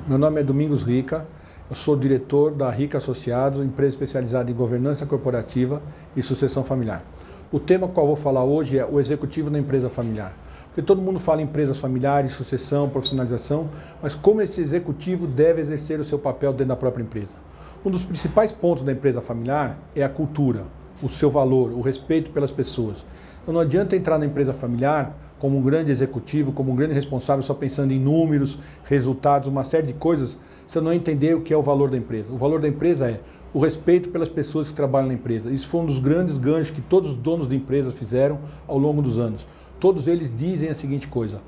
Meu nome é Domingos Rica, eu sou diretor da Rica Associados, empresa especializada em governança corporativa e sucessão familiar. O tema qual eu vou falar hoje é o executivo na empresa familiar. Porque todo mundo fala em empresas familiares, sucessão, profissionalização, mas como esse executivo deve exercer o seu papel dentro da própria empresa. Um dos principais pontos da empresa familiar é a cultura, o seu valor, o respeito pelas pessoas. Então não adianta entrar na empresa familiar como um grande executivo, como um grande responsável, só pensando em números, resultados, uma série de coisas, se eu não entender o que é o valor da empresa. O valor da empresa é o respeito pelas pessoas que trabalham na empresa. Isso foi um dos grandes ganhos que todos os donos de empresas fizeram ao longo dos anos. Todos eles dizem a seguinte coisa: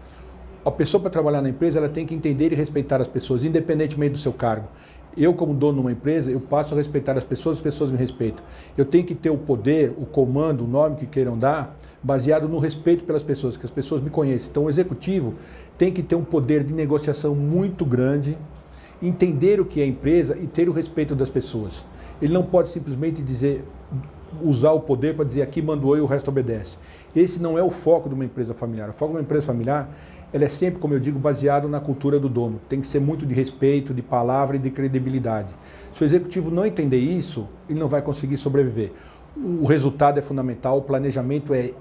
a pessoa para trabalhar na empresa ela tem que entender e respeitar as pessoas, independentemente do seu cargo. Eu, como dono de uma empresa, eu passo a respeitar as pessoas me respeitam. Eu tenho que ter o poder, o comando, o nome que queiram dar, baseado no respeito pelas pessoas, que as pessoas me conhecem. Então o executivo tem que ter um poder de negociação muito grande, entender o que é a empresa e ter o respeito das pessoas. Ele não pode simplesmente usar o poder para dizer aqui mando eu e o resto obedece. Esse não é o foco de uma empresa familiar. O foco de uma empresa familiar, ela é sempre, como eu digo, baseado na cultura do dono. Tem que ser muito de respeito, de palavra e de credibilidade. Se o executivo não entender isso, ele não vai conseguir sobreviver. O resultado é fundamental, o planejamento é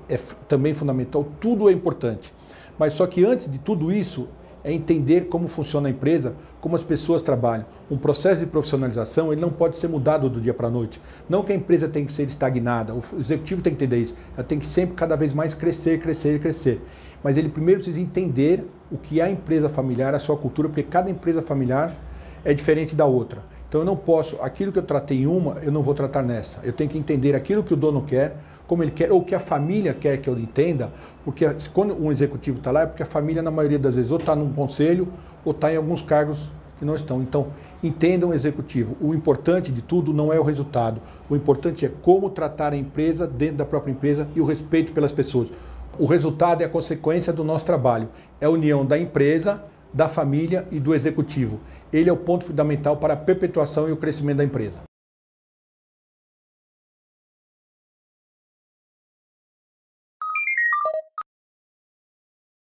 também fundamental, tudo é importante. Mas só que antes de tudo isso, é entender como funciona a empresa, como as pessoas trabalham. Um processo de profissionalização ele não pode ser mudado do dia para a noite. Não que a empresa tem que ser estagnada, o executivo tem que entender isso. Ela tem que sempre, cada vez mais crescer. Mas ele primeiro precisa entender o que é a empresa familiar, a sua cultura, porque cada empresa familiar é diferente da outra. Então eu não posso, aquilo que eu tratei em uma, eu não vou tratar nessa. Eu tenho que entender aquilo que o dono quer, como ele quer, ou que a família quer que eu entenda, porque quando um executivo está lá é porque a família, na maioria das vezes, ou está num conselho, ou está em alguns cargos que não estão. Então, entendam o executivo. O importante de tudo não é o resultado. O importante é como tratar a empresa dentro da própria empresa e o respeito pelas pessoas. O resultado é a consequência do nosso trabalho. É a união da empresa, da família e do executivo. Ele é o ponto fundamental para a perpetuação e o crescimento da empresa.